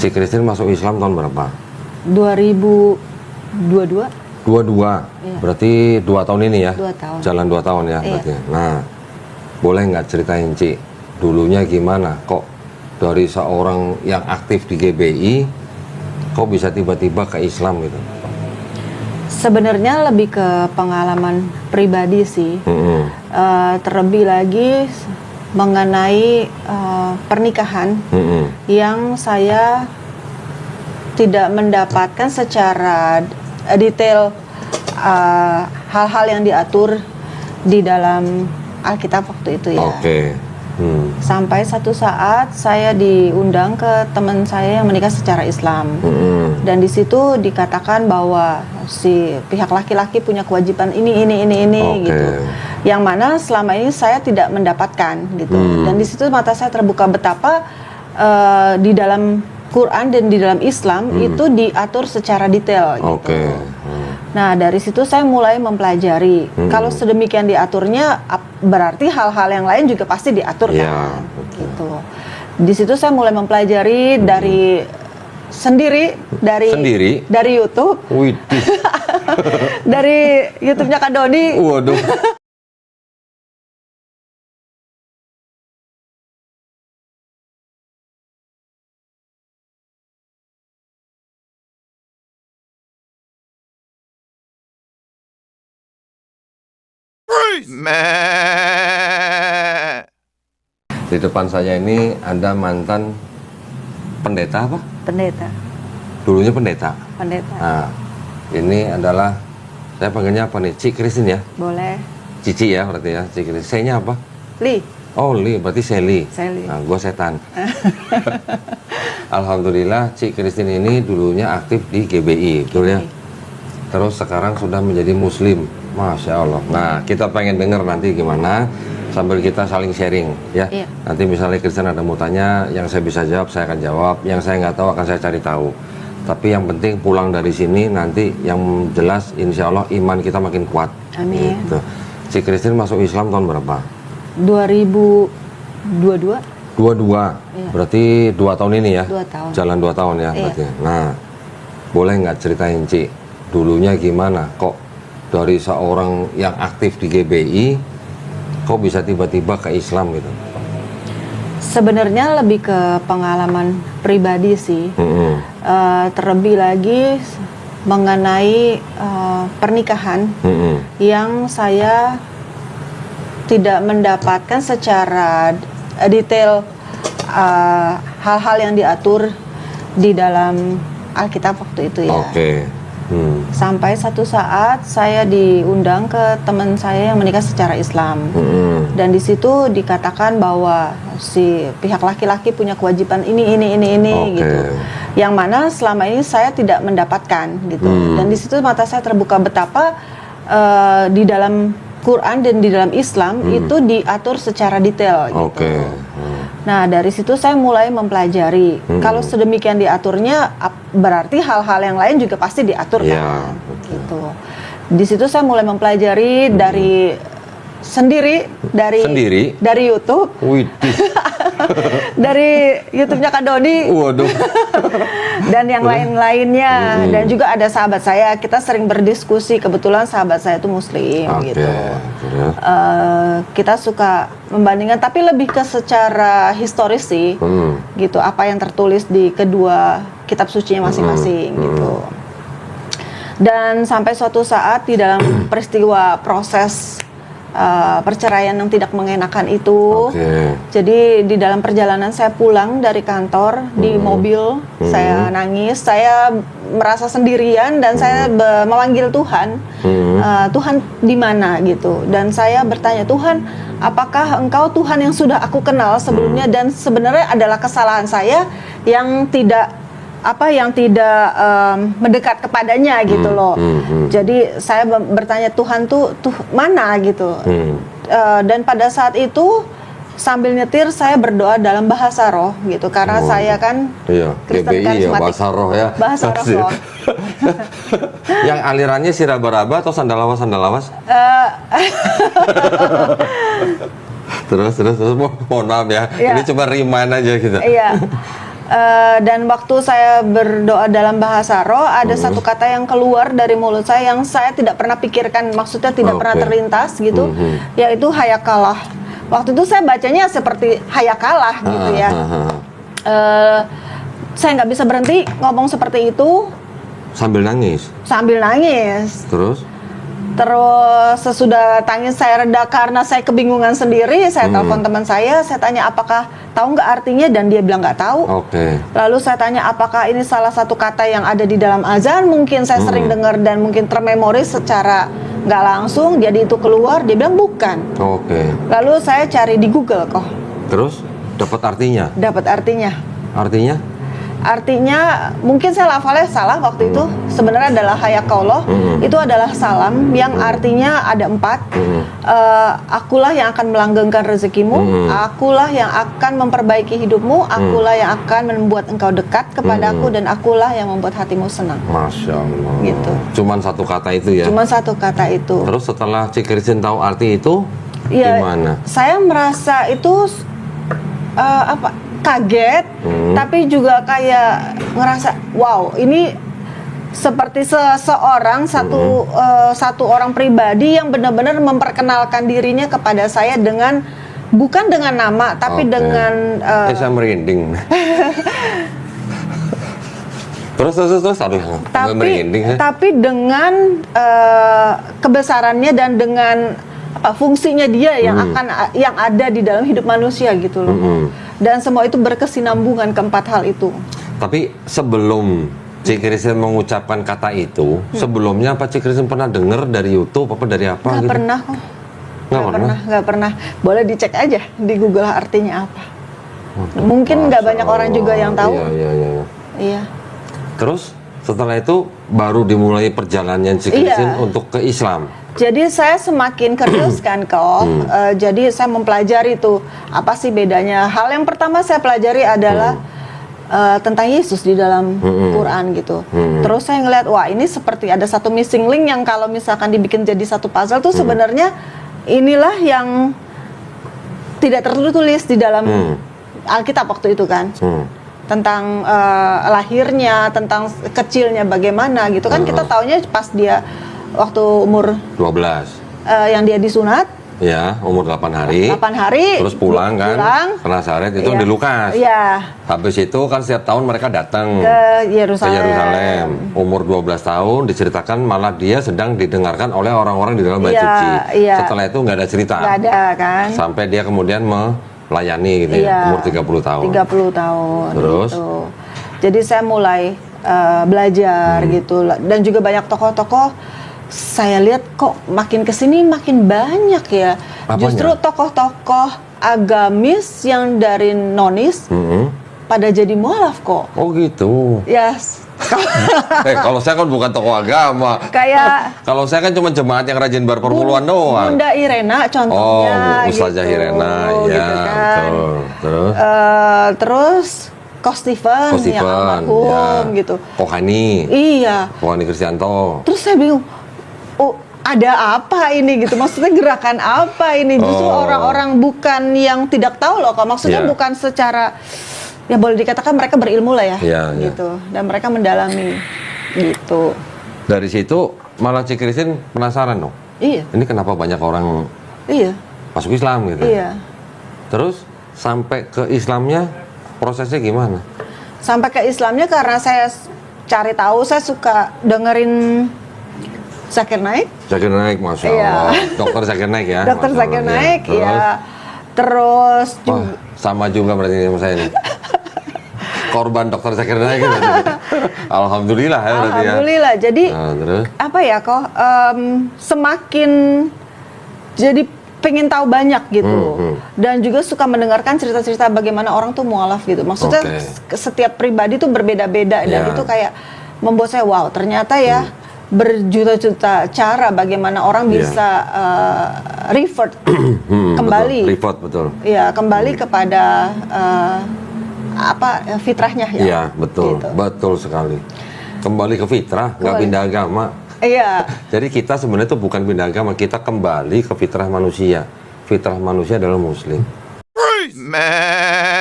Si Christine masuk Islam tahun berapa? 2022. 22. Iya. Berarti 2 tahun ini ya? 2 tahun. Jalan 2 tahun ya Iya. berarti. Nah, boleh nggak ceritain Ci, dulunya gimana? Kok dari seorang yang aktif di GBI, kok bisa tiba-tiba ke Islam gitu? Sebenarnya lebih ke pengalaman pribadi sih. Terlebih lagi mengenai pernikahan yang saya tidak mendapatkan secara detail hal-hal yang diatur di dalam Alkitab waktu itu ya. Oke. Sampai satu saat saya diundang ke teman saya yang menikah secara Islam. Dan di situ dikatakan bahwa si pihak laki-laki punya kewajiban ini gitu. Yang mana selama ini saya tidak mendapatkan gitu. Dan di situ mata saya terbuka betapa di dalam Quran dan di dalam Islam itu diatur secara detail gitu. Nah, dari situ saya mulai mempelajari. Kalau sedemikian diaturnya, berarti hal-hal yang lain juga pasti diatur kan, gitu. Di situ saya mulai mempelajari dari sendiri, dari YouTube, dari YouTube-nya Kak Dodi. Waduh. Di depan saya ini ada mantan pendeta apa? Pendeta. Dulunya pendeta. Pendeta. Nah, ini adalah, saya panggilnya apa nih? Ci Christine ya? Boleh. Cici ya berarti ya, Ci Christine. Saya-nya apa? Li. Oh, Li, berarti Sally. Sally. Nah, gue setan. Alhamdulillah, Ci Christine ini dulunya aktif di GBI, betul ya? Terus sekarang sudah menjadi Muslim. Masya Allah. Nah, kita pengen dengar nanti gimana sambil kita saling sharing ya. Iya. Nanti misalnya Kristen ada mau tanya, yang saya bisa jawab saya akan jawab, yang saya nggak tahu akan saya cari tahu. Tapi yang penting pulang dari sini nanti yang jelas insya Allah iman kita makin kuat. Amin. Gitu. Si Kristen masuk Islam tahun berapa? 2022. 22. Iya. Berarti 2 tahun ini ya? 2 tahun. Jalan 2 tahun ya Iya. berarti. Nah, boleh nggak ceritain Ci, dulunya gimana? Kok dari seorang yang aktif di GBI, kok bisa tiba-tiba ke Islam gitu? Sebenarnya lebih ke pengalaman pribadi sih. Terlebih lagi mengenai pernikahan yang saya tidak mendapatkan secara detail hal-hal yang diatur di dalam Alkitab waktu itu ya. Sampai satu saat saya diundang ke teman saya yang menikah secara Islam. Dan di situ dikatakan bahwa si pihak laki-laki punya kewajiban ini gitu. Yang mana selama ini saya tidak mendapatkan gitu. Dan di situ mata saya terbuka betapa di dalam Quran dan di dalam Islam itu diatur secara detail gitu. Nah, dari situ saya mulai mempelajari. Kalau sedemikian diaturnya, berarti hal-hal yang lain juga pasti diatur kan, gitu. Di situ saya mulai mempelajari dari sendiri, dari YouTube, dari YouTube-nya Kak Dodi, dan yang lain-lainnya, dan juga ada sahabat saya. Kita sering berdiskusi. Kebetulan sahabat saya itu Muslim, gitu. Kita suka membandingkan, tapi lebih ke secara historis sih, gitu. Apa yang tertulis di kedua kitab sucinya masing-masing, gitu. Dan sampai suatu saat di dalam peristiwa proses perceraian yang tidak mengenakan itu, jadi di dalam perjalanan saya pulang dari kantor di mobil, saya nangis, saya merasa sendirian dan saya memanggil Tuhan, Tuhan di mana gitu, dan saya bertanya, Tuhan, apakah Engkau Tuhan yang sudah aku kenal sebelumnya dan sebenarnya adalah kesalahan saya yang tidak mendekat kepadanya gitu loh. Jadi saya bertanya, Tuhan tuh mana gitu. Dan pada saat itu sambil nyetir saya berdoa dalam bahasa roh gitu, karena saya kan Kristen karismatik. Bahasa roh ya. Bahasa roh. Yang alirannya siraba-raba atau sandalawas? Terus mohon maaf ya. Ini cuma remind aja gitu. Iya. Dan waktu saya berdoa dalam bahasa roh, ada satu kata yang keluar dari mulut saya yang saya tidak pernah pikirkan, maksudnya tidak pernah terlintas gitu, yaitu hayakalah. Waktu itu saya bacanya seperti hayakalah gitu ya. Saya nggak bisa berhenti ngomong seperti itu. Sambil nangis? Sambil nangis. Terus Sesudah tangis saya reda karena saya kebingungan sendiri, saya telepon teman saya tanya apakah tahu nggak artinya, dan dia bilang nggak tahu. Lalu saya tanya apakah ini salah satu kata yang ada di dalam azan, mungkin saya sering dengar dan mungkin termemori secara nggak langsung, jadi itu keluar, dia bilang bukan. Lalu saya cari di Google kok. Terus dapat artinya? Dapat artinya. Artinya mungkin saya lafalnya salah waktu itu. Sebenarnya adalah hayakallah. Itu adalah salam yang artinya ada 4. Akulah yang akan melanggengkan rezekimu. Akulah yang akan memperbaiki hidupmu. Akulah yang akan membuat engkau dekat kepadaku, dan akulah yang membuat hatimu senang. Masya Allah. Gitu. Cuman satu kata itu ya? Cuman satu kata itu. Terus setelah Cik Christine tahu arti itu, gimana? Saya merasa itu kaget, tapi juga kayak ngerasa wow, ini seperti seseorang satu orang pribadi yang benar-benar memperkenalkan dirinya kepada saya dengan bukan dengan nama, tapi dengan saya merinding. terus aduh, merinding. Tapi dengan kebesarannya dan dengan fungsinya dia yang ada di dalam hidup manusia gitu loh. Dan semua itu berkesinambungan keempat hal itu. Tapi sebelum Cik Christine mengucapkan kata itu, sebelumnya apa Cik Christine pernah dengar dari YouTube apa dari apa? Nggak pernah kok. Nggak pernah. Boleh dicek aja di Google artinya apa. Mungkin nggak banyak orang juga yang tahu. Iya. Terus setelah itu baru dimulai perjalanan Cik Christine untuk ke Islam. Jadi saya semakin curious kan kok. Jadi saya mempelajari tuh apa sih bedanya. Hal yang pertama saya pelajari adalah tentang Yesus di dalam Quran gitu. Terus saya ngeliat wah ini seperti ada satu missing link yang kalau misalkan dibikin jadi satu puzzle tuh sebenarnya inilah yang tidak tertulis di dalam Alkitab waktu itu kan. Tentang lahirnya, tentang kecilnya bagaimana gitu kan. Kita taunya pas dia waktu umur 12 yang dia disunat ya, umur 8 hari. Terus pulang kan ke Nazaret itu di Lukas. Habis itu kan setiap tahun mereka datang ke Yerusalem. Umur 12 tahun diceritakan malah dia sedang didengarkan oleh orang-orang di dalam bait suci. Setelah itu nggak ada cerita. Nggak ada kan. Sampai dia kemudian melayani gitu umur 30 tahun. 30 tahun. Terus gitu. Jadi saya mulai belajar gitu, dan juga banyak tokoh-tokoh. Saya lihat kok makin kesini makin banyak ya. Apanya? Justru tokoh-tokoh agamis yang dari nonis pada jadi mualaf kok. Oh gitu. Yes. Kalau saya kan bukan tokoh agama. Kayak kalau saya kan cuma jemaat yang rajin berperpuluhan doang. Bunda Irena contohnya. Oh, Ustazah gitu. Irena ya. Gitu kan. Betul. Terus Ko Stephen yang almarhum gitu. Kohani. Iya. Kohani Kristianto. Terus saya bingung. Oh, ada apa ini gitu? Maksudnya gerakan apa ini? Justru orang-orang bukan yang tidak tahu loh, kok. Maksudnya bukan secara ya boleh dikatakan mereka berilmu lah ya, gitu. Dan mereka mendalami gitu. Dari situ malah Cik Christine penasaran dong. Iya. Ini kenapa banyak orang masuk Islam gitu? Iya. Terus sampai ke Islamnya prosesnya gimana? Sampai ke Islamnya karena saya cari tahu, saya suka dengerin Zakir Naik. Zakir Naik, Masya Allah. Dokter Zakir Naik ya. Dokter Zakir Naik, ya. Terus juga, sama juga berarti sama saya nih. Korban Dokter Zakir Naik gitu. Alhamdulillah ya berarti ya. Alhamdulillah. Jadi terus? Apa ya kok semakin jadi pengen tahu banyak gitu. Dan juga suka mendengarkan cerita-cerita bagaimana orang tuh mualaf gitu. Maksudnya setiap pribadi tuh berbeda-beda dan itu kayak membuat saya wow, ternyata ya berjuta-juta cara bagaimana orang bisa revert kembali. Betul. Iya, kembali kepada fitrahnya ya. Iya, betul. Gitu. Betul sekali. Kembali ke fitrah, nggak pindah agama. Iya. Jadi kita sebenarnya itu bukan pindah agama, kita kembali ke fitrah manusia. Fitrah manusia adalah muslim. Man.